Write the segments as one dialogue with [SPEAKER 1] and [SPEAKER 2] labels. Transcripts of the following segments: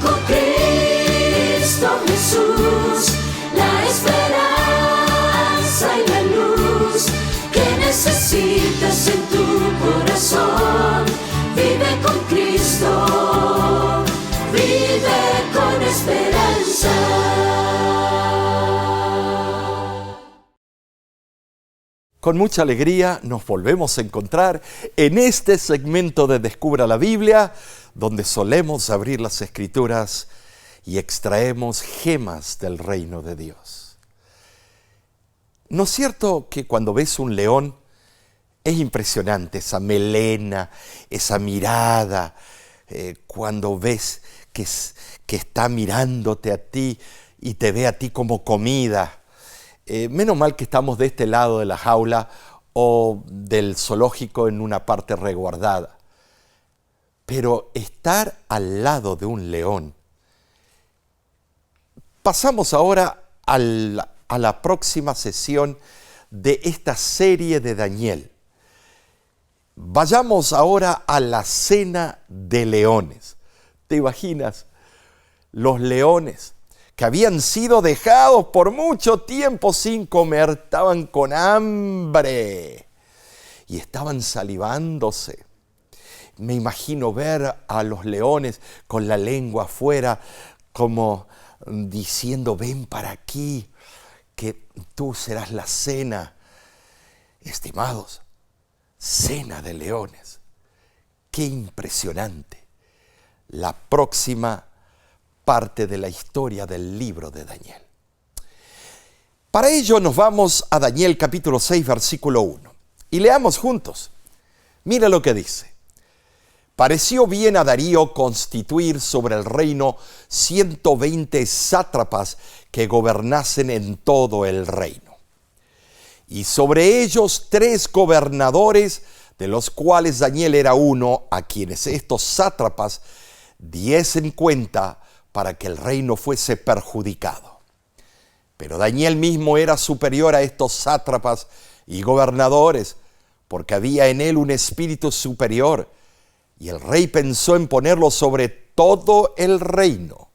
[SPEAKER 1] con Cristo Jesús, la esperanza y la luz que necesitas en tu corazón. Vive con Cristo, vive con esperanza.
[SPEAKER 2] Con mucha alegría nos volvemos a encontrar en este segmento de Descubra la Biblia, donde solemos abrir las Escrituras y extraemos gemas del reino de Dios. ¿No es cierto que cuando ves un león es impresionante esa melena, esa mirada, cuando ves que está mirándote a ti y te ve a ti como comida? Menos mal que estamos de este lado de la jaula o del zoológico en una parte resguardada. Pero estar al lado de un león. Pasamos ahora a la próxima sesión de esta serie de Daniel. Vayamos ahora a la cena de leones. ¿Te imaginas? Los leones que habían sido dejados por mucho tiempo sin comer, estaban con hambre y estaban salivándose. Me imagino ver a los leones con la lengua afuera, como diciendo, ven para aquí, que tú serás la cena. Estimados, cena de leones. Qué impresionante. La próxima parte de la historia del libro de Daniel. Para ello nos vamos a Daniel capítulo 6, versículo 1. Y leamos juntos. Mira lo que dice. Pareció bien a Darío constituir sobre el reino 120 sátrapas que gobernasen en todo el reino. Y sobre ellos 3 gobernadores, de los cuales Daniel era uno, a quienes estos sátrapas diesen cuenta para que el reino fuese perjudicado. Pero Daniel mismo era superior a estos sátrapas y gobernadores, porque había en él un espíritu superior, y el rey pensó en ponerlo sobre todo el reino.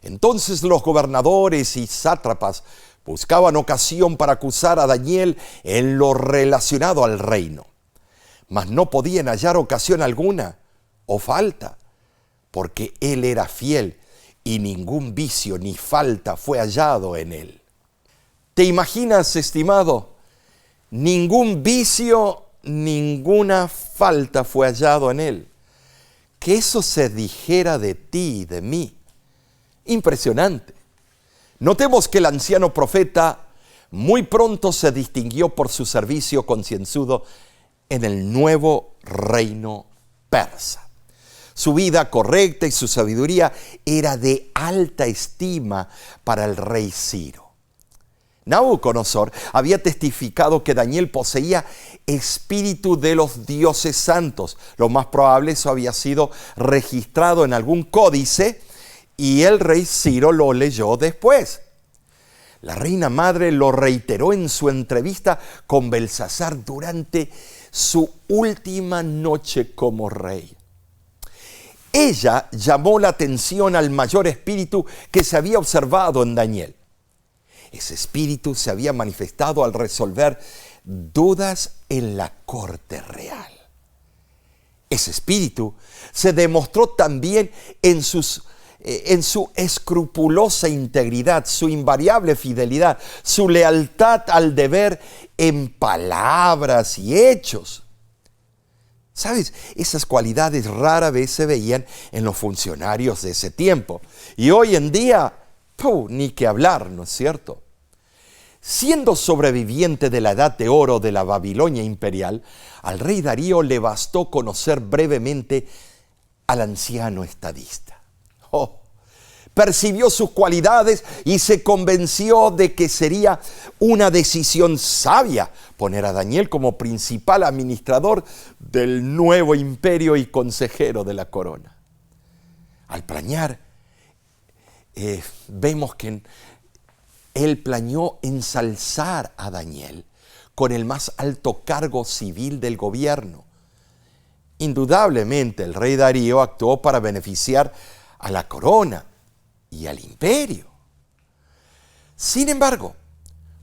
[SPEAKER 2] Entonces los gobernadores y sátrapas buscaban ocasión para acusar a Daniel en lo relacionado al reino, mas no podían hallar ocasión alguna o falta, porque él era fiel y ningún vicio ni falta fue hallado en él. ¿Te imaginas, estimado? Ningún vicio, ninguna falta fue hallado en él. Que eso se dijera de ti y de mí. Impresionante. Notemos que el anciano profeta muy pronto se distinguió por su servicio concienzudo en el nuevo reino persa. Su vida correcta y su sabiduría era de alta estima para el rey Ciro. Nabucodonosor había testificado que Daniel poseía espíritu de los dioses santos. Lo más probable, eso había sido registrado en algún códice y el rey Ciro lo leyó después. La reina madre lo reiteró en su entrevista con Belsasar durante su última noche como rey. Ella llamó la atención al mayor espíritu que se había observado en Daniel. Ese espíritu se había manifestado al resolver dudas en la corte real. Ese espíritu se demostró también en su escrupulosa integridad, su invariable fidelidad, su lealtad al deber en palabras y hechos. ¿Sabes? Esas cualidades rara vez se veían en los funcionarios de ese tiempo. Y hoy en día, ni que hablar, ¿no es cierto? Siendo sobreviviente de la edad de oro de la Babilonia imperial, al rey Darío le bastó conocer brevemente al anciano estadista. Percibió sus cualidades y se convenció de que sería una decisión sabia poner a Daniel como principal administrador del nuevo imperio y consejero de la corona. Al planear, vemos que él planeó ensalzar a Daniel con el más alto cargo civil del gobierno. Indudablemente el rey Darío actuó para beneficiar a la corona y al imperio. Sin embargo,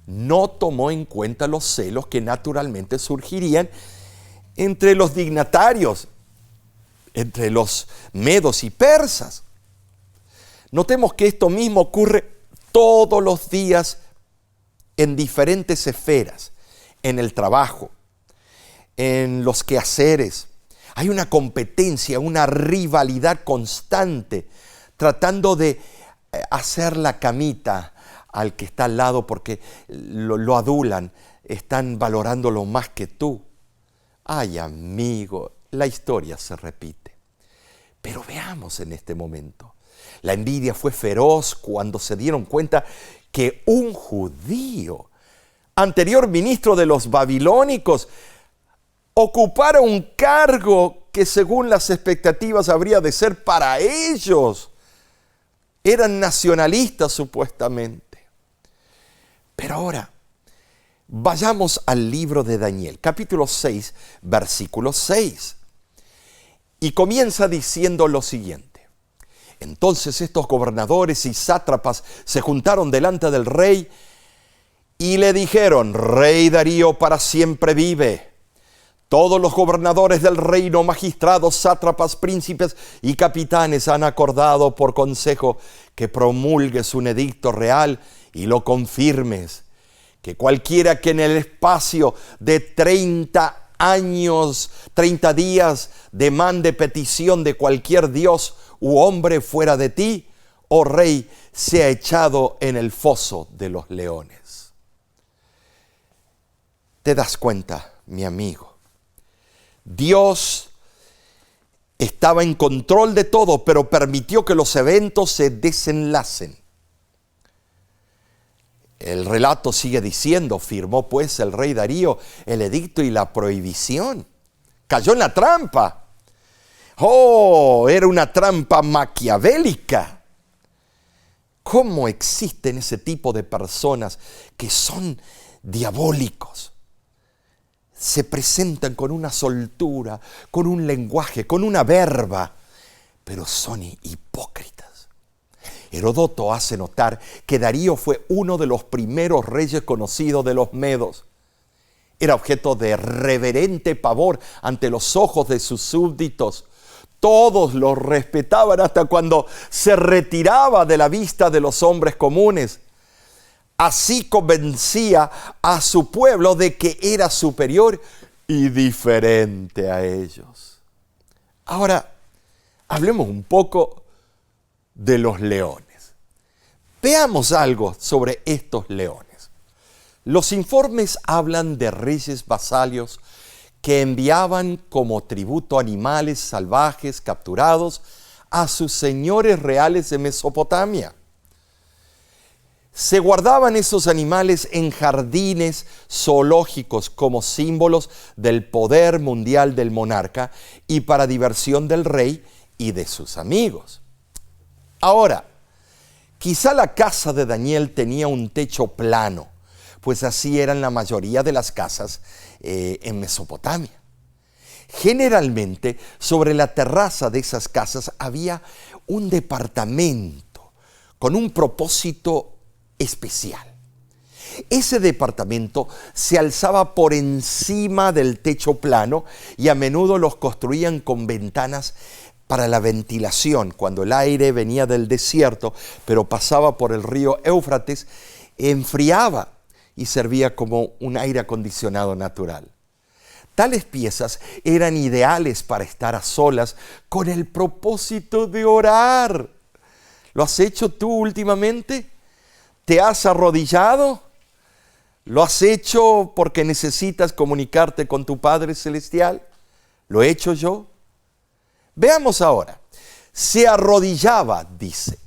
[SPEAKER 2] no tomó en cuenta los celos que naturalmente surgirían entre los dignatarios, entre los medos y persas. Notemos que esto mismo ocurre todos los días en diferentes esferas, en el trabajo, en los quehaceres. Hay una competencia, una rivalidad constante, tratando de hacer la camita al que está al lado porque lo adulan, están valorándolo más que tú. Ay, amigo, la historia se repite. Pero veamos en este momento. La envidia fue feroz cuando se dieron cuenta que un judío, anterior ministro de los babilónicos, ocupara un cargo que según las expectativas habría de ser para ellos. Eran nacionalistas supuestamente. Pero ahora, vayamos al libro de Daniel, capítulo 6, versículo 6. Y comienza diciendo lo siguiente. Entonces estos gobernadores y sátrapas se juntaron delante del rey y le dijeron: Rey Darío, para siempre vive. Todos los gobernadores del reino, magistrados, sátrapas, príncipes y capitanes han acordado por consejo que promulgues un edicto real y lo confirmes, que cualquiera que en el espacio de 30 años, 30 días, demande petición de cualquier dios u hombre fuera de ti, oh rey, sea echado en el foso de los leones. ¿Te das cuenta, mi amigo? Dios estaba en control de todo, pero permitió que los eventos se desenlacen. El relato sigue diciendo: firmó pues el rey Darío el edicto y la prohibición. Cayó en la trampa. ¡Oh! Era una trampa maquiavélica. ¿Cómo existen ese tipo de personas que son diabólicos? Se presentan con una soltura, con un lenguaje, con una verba, pero son hipócritas. Heródoto hace notar que Darío fue uno de los primeros reyes conocidos de los medos. Era objeto de reverente pavor ante los ojos de sus súbditos. Todos lo respetaban hasta cuando se retiraba de la vista de los hombres comunes. Así convencía a su pueblo de que era superior y diferente a ellos. Ahora, hablemos un poco de los leones. Veamos algo sobre estos leones. Los informes hablan de reyes vasallos que enviaban como tributo animales salvajes capturados a sus señores reales de Mesopotamia. Se guardaban esos animales en jardines zoológicos como símbolos del poder mundial del monarca y para diversión del rey y de sus amigos. Ahora, quizá la casa de Daniel tenía un techo plano, pues así eran la mayoría de las casas en Mesopotamia. Generalmente, sobre la terraza de esas casas había un departamento con un propósito especial. Ese departamento se alzaba por encima del techo plano y a menudo los construían con ventanas para la ventilación. Cuando el aire venía del desierto, pero pasaba por el río Éufrates, enfriaba y servía como un aire acondicionado natural. Tales piezas eran ideales para estar a solas con el propósito de orar. ¿Lo has hecho tú últimamente? ¿Te has arrodillado? ¿Lo has hecho porque necesitas comunicarte con tu Padre Celestial? ¿Lo he hecho yo? Veamos ahora. Se arrodillaba, dice.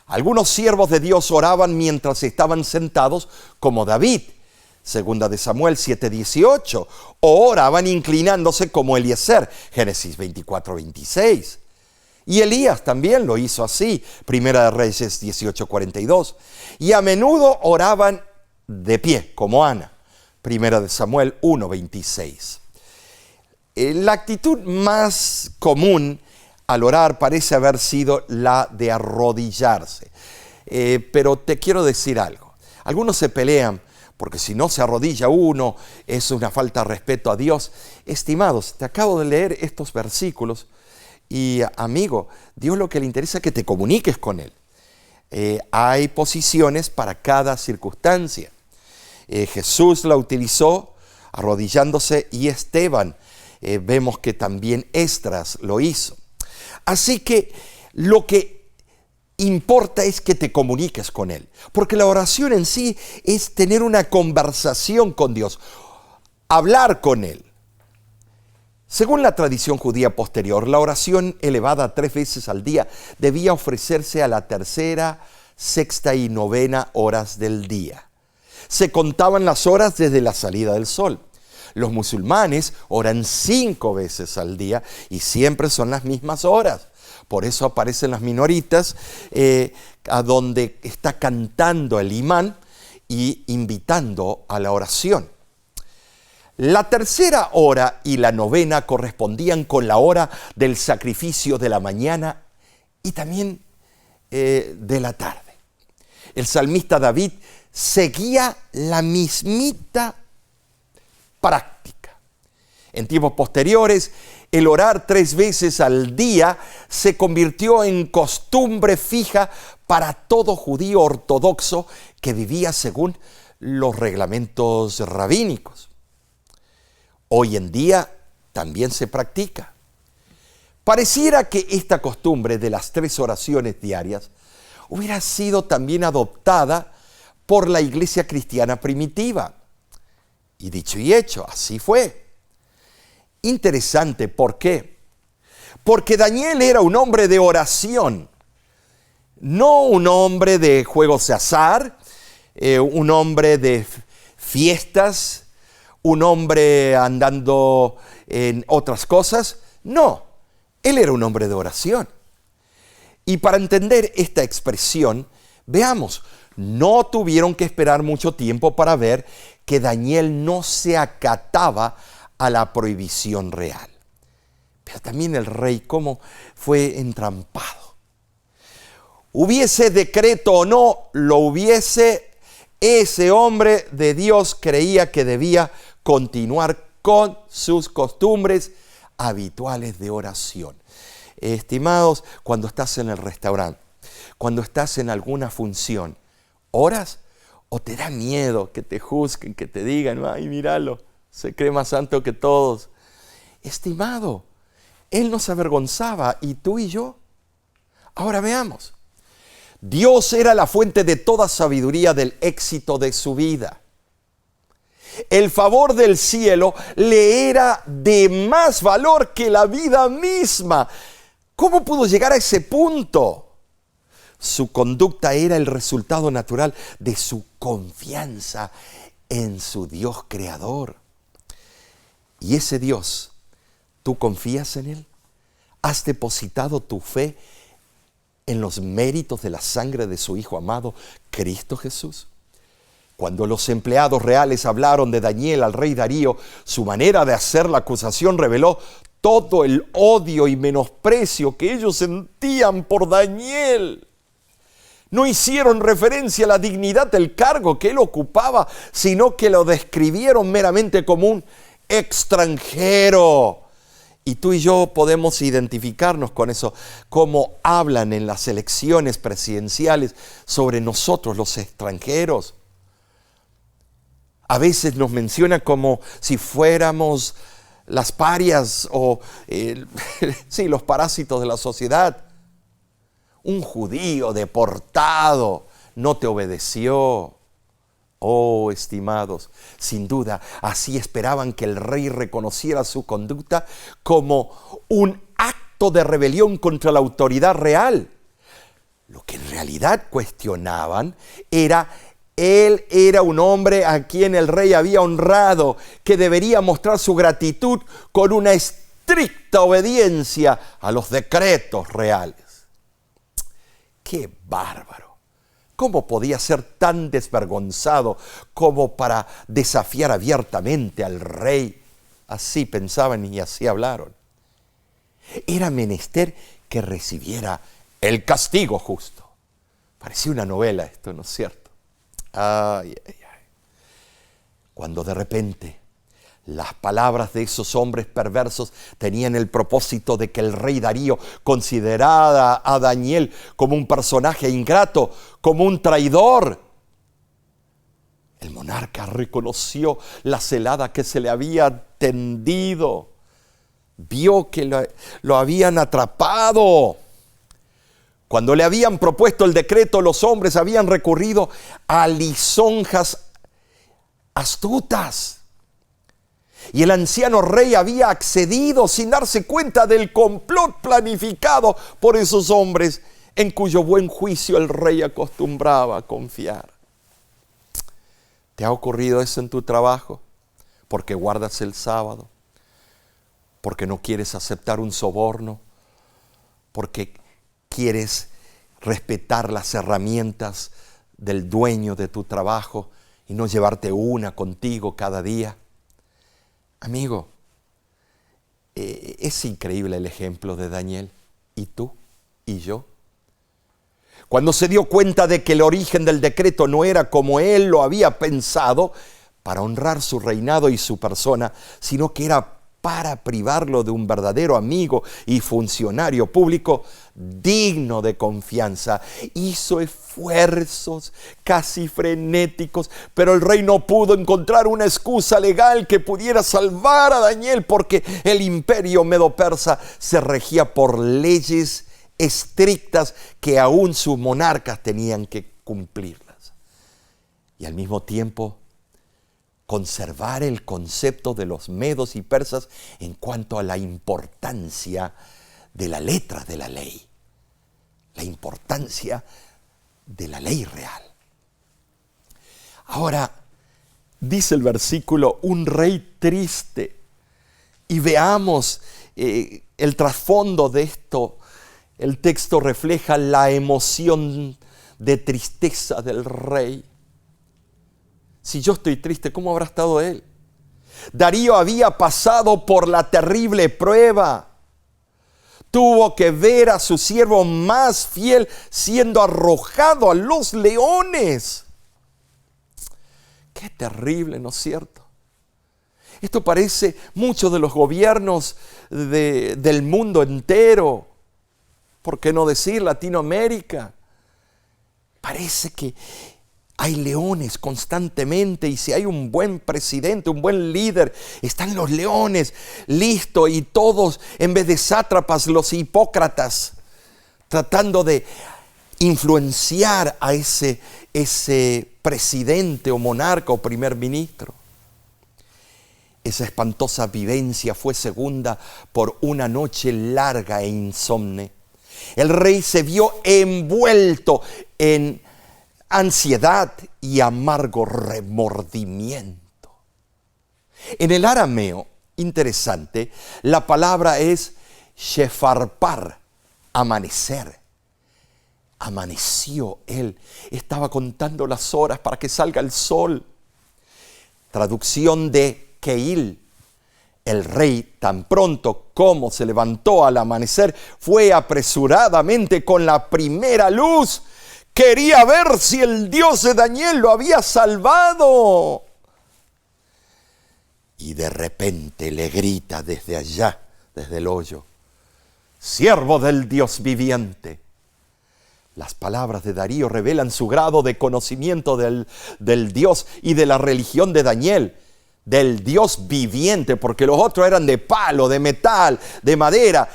[SPEAKER 2] Algunos siervos de Dios oraban mientras estaban sentados, como David, segunda de Samuel 7:18, o oraban inclinándose como Eliezer, Génesis 24:26. Y Elías también lo hizo así, Primera de Reyes 18:42. Y a menudo oraban de pie, como Ana, Primera de Samuel 1:26. La actitud más común al orar parece haber sido la de arrodillarse. Pero te quiero decir algo. Algunos se pelean porque si no se arrodilla uno es una falta de respeto a Dios. Estimados, te acabo de leer estos versículos y amigo, Dios lo que le interesa es que te comuniques con Él. Hay posiciones para cada circunstancia. Jesús la utilizó arrodillándose y Esteban, vemos que también Esdras lo hizo. Así que lo que importa es que te comuniques con Él, porque la oración en sí es tener una conversación con Dios, hablar con Él. Según la tradición judía posterior, la oración elevada 3 veces al día debía ofrecerse a la tercera, sexta y novena horas del día. Se contaban las horas desde la salida del sol. Los musulmanes oran 5 veces al día y siempre son las mismas horas. Por eso aparecen las minoritas a donde está cantando el imán y invitando a la oración. La tercera hora y la novena correspondían con la hora del sacrificio de la mañana y también de la tarde. El salmista David seguía la mismita práctica. En tiempos posteriores, el orar 3 veces al día se convirtió en costumbre fija para todo judío ortodoxo que vivía según los reglamentos rabínicos. Hoy en día también se practica. Pareciera que esta costumbre de las 3 oraciones diarias hubiera sido también adoptada por la iglesia cristiana primitiva. Y dicho y hecho, así fue. Interesante, ¿por qué? Porque Daniel era un hombre de oración, no un hombre de juegos de azar, un hombre de fiestas, un hombre andando en otras cosas. No, él era un hombre de oración. Y para entender esta expresión, veamos, no tuvieron que esperar mucho tiempo para ver que Daniel no se acataba a la prohibición real. Pero también el rey, cómo fue entrampado. Hubiese decreto o no lo hubiese, ese hombre de Dios creía que debía continuar con sus costumbres habituales de oración. Estimados, cuando estás en el restaurante, cuando estás en alguna función, ¿oras o te da miedo que te juzguen, que te digan, ay, míralo, se cree más santo que todos? Estimado, él no se avergonzaba, y tú y yo. Ahora veamos. Dios era la fuente de toda sabiduría del éxito de su vida. El favor del cielo le era de más valor que la vida misma. ¿Cómo pudo llegar a ese punto? Su conducta era el resultado natural de su confianza en su Dios creador. Y ese Dios, ¿tú confías en Él? ¿Has depositado tu fe en los méritos de la sangre de su Hijo amado, Cristo Jesús? Cuando los empleados reales hablaron de Daniel al rey Darío, su manera de hacer la acusación reveló todo el odio y menosprecio que ellos sentían por Daniel. No hicieron referencia a la dignidad del cargo que él ocupaba, sino que lo describieron meramente como un extranjero. Y tú y yo podemos identificarnos con eso, como hablan en las elecciones presidenciales sobre nosotros los extranjeros. A veces nos menciona como si fuéramos las parias o sí, los parásitos de la sociedad. Un judío deportado no te obedeció. Oh, estimados, sin duda, así esperaban que el rey reconociera su conducta como un acto de rebelión contra la autoridad real. Lo que en realidad cuestionaban era, él era un hombre a quien el rey había honrado, que debería mostrar su gratitud con una estricta obediencia a los decretos reales. ¡Qué bárbaro! ¿Cómo podía ser tan desvergonzado como para desafiar abiertamente al rey? Así pensaban y así hablaron. Era menester que recibiera el castigo justo. Parecía una novela esto, ¿no es cierto? Ay, ay, ay. Cuando de repente las palabras de esos hombres perversos tenían el propósito de que el rey Darío considerara a Daniel como un personaje ingrato, como un traidor. El monarca reconoció la celada que se le había tendido. Vio que lo habían atrapado. Cuando le habían propuesto el decreto, los hombres habían recurrido a lisonjas astutas. Y el anciano rey había accedido sin darse cuenta del complot planificado por esos hombres en cuyo buen juicio el rey acostumbraba a confiar. ¿Te ha ocurrido eso en tu trabajo? Porque guardas el sábado, porque no quieres aceptar un soborno, porque quieres respetar las herramientas del dueño de tu trabajo y no llevarte una contigo cada día. Amigo, es increíble el ejemplo de Daniel. ¿Y tú? ¿Y yo? Cuando se dio cuenta de que el origen del decreto no era como él lo había pensado, para honrar su reinado y su persona, sino que era para privarlo de un verdadero amigo y funcionario público digno de confianza. Hizo esfuerzos casi frenéticos, pero el rey no pudo encontrar una excusa legal que pudiera salvar a Daniel, porque el imperio medo-persa se regía por leyes estrictas que aún sus monarcas tenían que cumplirlas. Y al mismo tiempo, conservar el concepto de los medos y persas en cuanto a la importancia de la letra de la ley, la importancia de la ley real. Ahora, dice el versículo, un rey triste, y veamos el trasfondo de esto. El texto refleja la emoción de tristeza del rey. Si yo estoy triste, ¿cómo habrá estado él? Darío había pasado por la terrible prueba. Tuvo que ver a su siervo más fiel siendo arrojado a los leones. Qué terrible, ¿no es cierto? Esto parece mucho de los gobiernos del mundo entero. ¿Por qué no decir Latinoamérica? Parece que hay leones constantemente, y si hay un buen presidente, un buen líder, están los leones listos, y todos, en vez de sátrapas, los hipócratas, tratando de influenciar a ese presidente o monarca o primer ministro. Esa espantosa vivencia fue segunda por una noche larga e insomne. El rey se vio envuelto en ansiedad y amargo remordimiento. En el arameo, interesante, la palabra es shefarpar, amanecer. Amaneció él, estaba contando las horas para que salga el sol. Traducción de Keil. El rey, tan pronto como se levantó al amanecer, fue apresuradamente con la primera luz. Quería ver si el Dios de Daniel lo había salvado. Y de repente le grita desde allá, desde el hoyo: siervo del Dios viviente. Las palabras de Darío revelan su grado de conocimiento del Dios y de la religión de Daniel. Del Dios viviente, porque los otros eran de palo, de metal, de madera,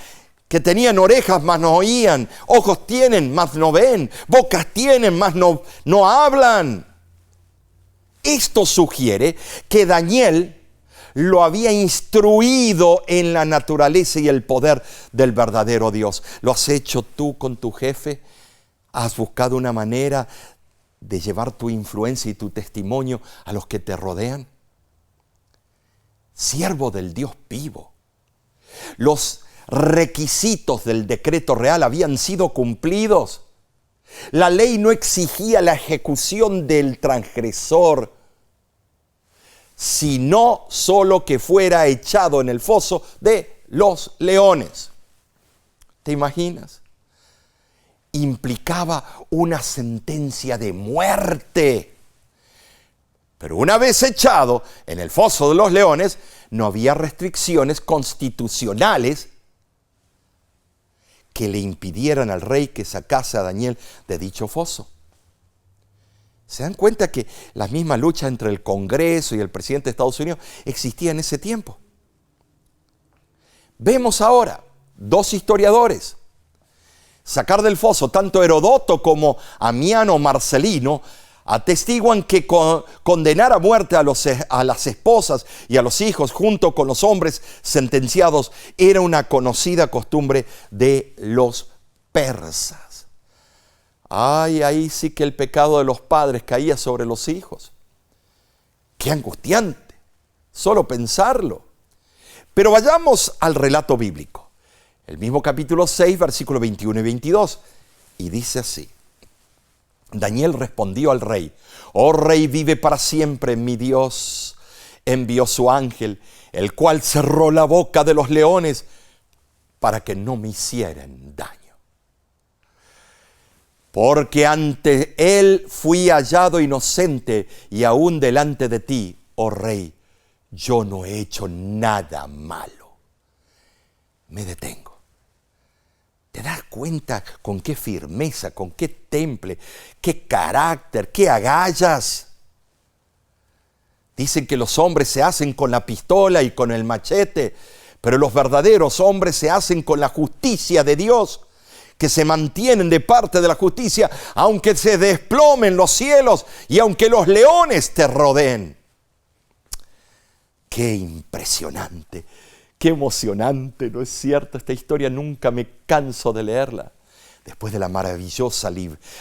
[SPEAKER 2] que tenían orejas mas no oían, ojos tienen mas no ven, bocas tienen mas no hablan. Esto sugiere que Daniel lo había instruido en la naturaleza y el poder del verdadero Dios. ¿Lo has hecho tú con tu jefe? ¿Has buscado una manera de llevar tu influencia y tu testimonio a los que te rodean? Siervo del Dios vivo. Los requisitos del decreto real habían sido cumplidos. La ley no exigía la ejecución del transgresor, sino solo que fuera echado en el foso de los leones. ¿Te imaginas? Implicaba una sentencia de muerte. Pero una vez echado en el foso de los leones, no había restricciones constitucionales que le impidieran al rey que sacase a Daniel de dicho foso. ¿Se dan cuenta que la misma lucha entre el Congreso y el presidente de Estados Unidos existía en ese tiempo? Vemos ahora dos historiadores sacar del foso, tanto Herodoto como Amiano Marcelino, atestiguan que condenar a muerte a las esposas y a los hijos junto con los hombres sentenciados era una conocida costumbre de los persas. Ay, ahí sí que el pecado de los padres caía sobre los hijos. ¡Qué angustiante! Solo pensarlo. Pero vayamos al relato bíblico. El mismo capítulo 6, versículos 21 y 22. Y dice así. Daniel respondió al rey: «Oh rey, vive para siempre, mi Dios envió su ángel, el cual cerró la boca de los leones para que no me hicieran daño. Porque ante él fui hallado inocente y aún delante de ti, oh rey, yo no he hecho nada malo». Me detengo. ¿Te das cuenta con qué firmeza, con qué temple, qué carácter, qué agallas? Dicen que los hombres se hacen con la pistola y con el machete, pero los verdaderos hombres se hacen con la justicia de Dios, que se mantienen de parte de la justicia, aunque se desplomen los cielos y aunque los leones te rodeen. ¡Qué impresionante! ¡Qué emocionante! ¿No es cierto? Esta historia nunca me canso de leerla. Después de la maravillosa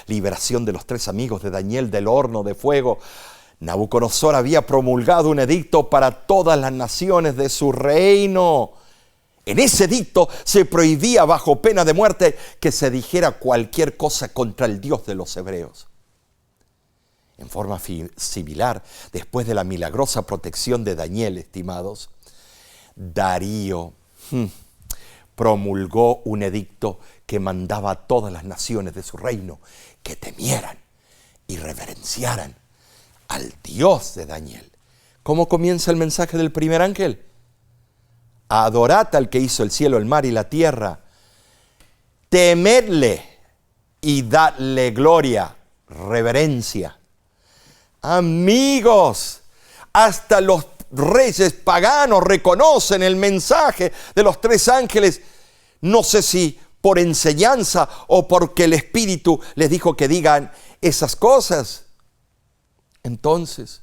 [SPEAKER 2] liberación de los 3 amigos de Daniel del horno de fuego, Nabucodonosor había promulgado un edicto para todas las naciones de su reino. En ese edicto se prohibía bajo pena de muerte que se dijera cualquier cosa contra el Dios de los hebreos. En forma similar, después de la milagrosa protección de Daniel, estimados, Darío promulgó un edicto que mandaba a todas las naciones de su reino que temieran y reverenciaran al Dios de Daniel. ¿Cómo comienza el mensaje del primer ángel? Adorad al que hizo el cielo, el mar y la tierra. Temedle y dadle gloria, reverencia. Amigos, hasta los reyes paganos reconocen el mensaje de los 3 ángeles. No sé si por enseñanza o porque el Espíritu les dijo que digan esas cosas. Entonces,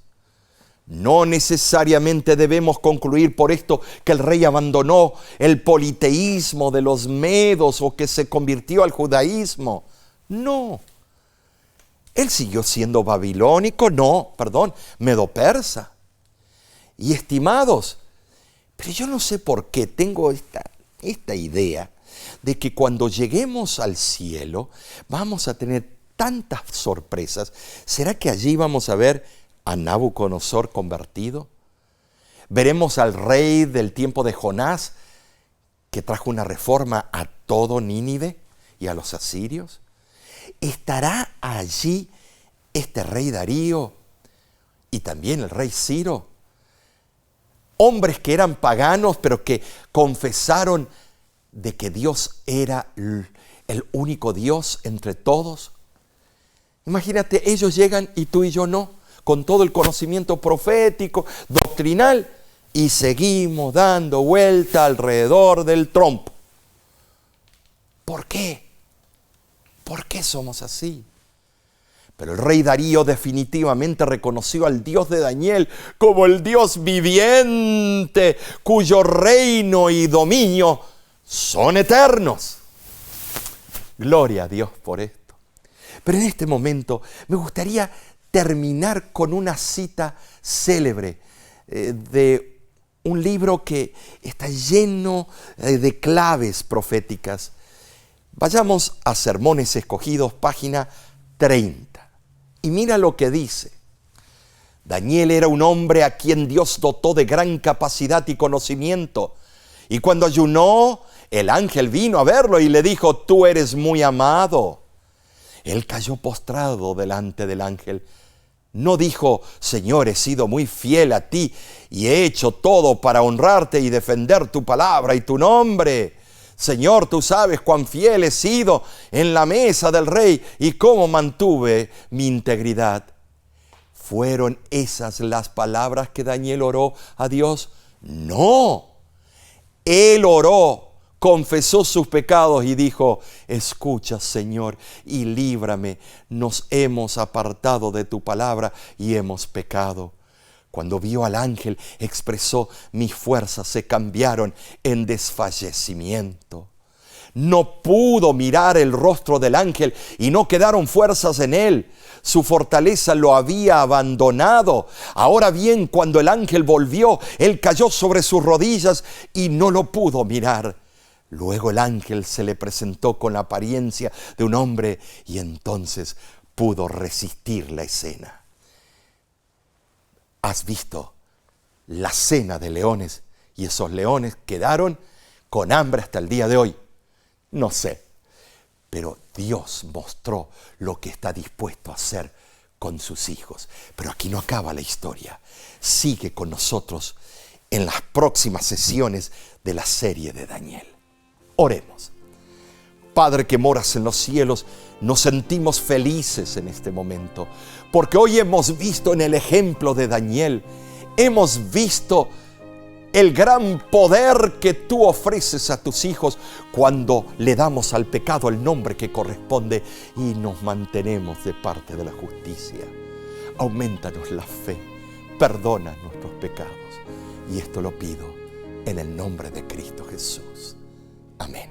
[SPEAKER 2] no necesariamente debemos concluir por esto que el rey abandonó el politeísmo de los medos o que se convirtió al judaísmo. No. Él siguió siendo babilónico, medo-persa. Y estimados, pero yo no sé por qué tengo esta idea de que cuando lleguemos al cielo vamos a tener tantas sorpresas. ¿Será que allí vamos a ver a Nabucodonosor convertido? ¿Veremos al rey del tiempo de Jonás que trajo una reforma a todo Nínive y a los asirios? ¿Estará allí este rey Darío y también el rey Ciro? Hombres que eran paganos, pero que confesaron de que Dios era el único Dios entre todos. Imagínate, ellos llegan y tú y yo no, con todo el conocimiento profético, doctrinal, y seguimos dando vuelta alrededor del trompo. ¿Por qué? ¿Por qué somos así? Pero el rey Darío definitivamente reconoció al Dios de Daniel como el Dios viviente, cuyo reino y dominio son eternos. Gloria a Dios por esto. Pero en este momento me gustaría terminar con una cita célebre de un libro que está lleno de claves proféticas. Vayamos a Sermones Escogidos, página 30. Y mira lo que dice. Daniel era un hombre a quien Dios dotó de gran capacidad y conocimiento. Y cuando ayunó, El ángel vino a verlo y le dijo: tú eres muy amado. Él cayó postrado delante del ángel. No dijo: Señor, he sido muy fiel a ti y he hecho todo para honrarte y defender tu palabra y tu nombre. Señor, tú sabes cuán fiel he sido en la mesa del rey y cómo mantuve mi integridad. ¿Fueron esas las palabras que Daniel oró a Dios? No. Él oró, confesó sus pecados y dijo: escucha, Señor, y líbrame. Nos hemos apartado de tu palabra y hemos pecado. Cuando vio al ángel, expresó: mis fuerzas se cambiaron en desfallecimiento. No pudo mirar el rostro del ángel y no quedaron fuerzas en él. Su fortaleza lo había abandonado. Ahora bien, cuando el ángel volvió, él cayó sobre sus rodillas y no lo pudo mirar. Luego el ángel se le presentó con la apariencia de un hombre y entonces pudo resistir la escena. ¿Has visto la cena de leones? Y esos leones quedaron con hambre hasta el día de hoy. No sé, pero Dios mostró lo que está dispuesto a hacer con sus hijos. Pero aquí no acaba la historia. Sigue con nosotros en las próximas sesiones de la serie de Daniel. Oremos. Padre que moras en los cielos, nos sentimos felices en este momento, porque hoy hemos visto en el ejemplo de Daniel, hemos visto el gran poder que tú ofreces a tus hijos cuando le damos al pecado el nombre que corresponde y nos mantenemos de parte de la justicia. Aumentanos la fe, perdona nuestros pecados, y esto lo pido en el nombre de Cristo Jesús. Amén.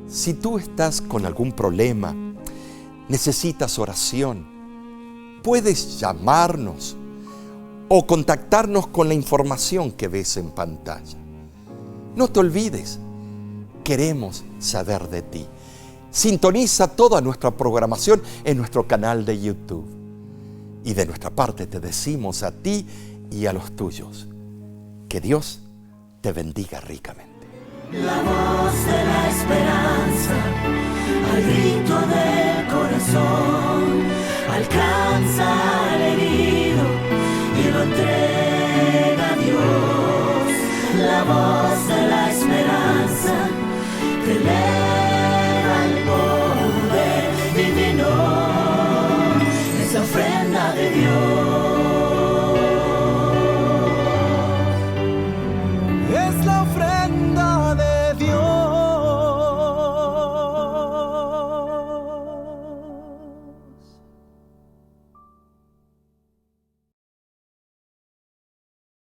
[SPEAKER 2] Si tú estás con algún problema, necesitas oración, puedes llamarnos o contactarnos con la información que ves en pantalla. No te olvides, queremos saber de ti. Sintoniza toda nuestra programación en nuestro canal de YouTube. Y de nuestra parte te decimos a ti y a los tuyos, que Dios te bendiga ricamente.
[SPEAKER 1] La voz de la esperanza al río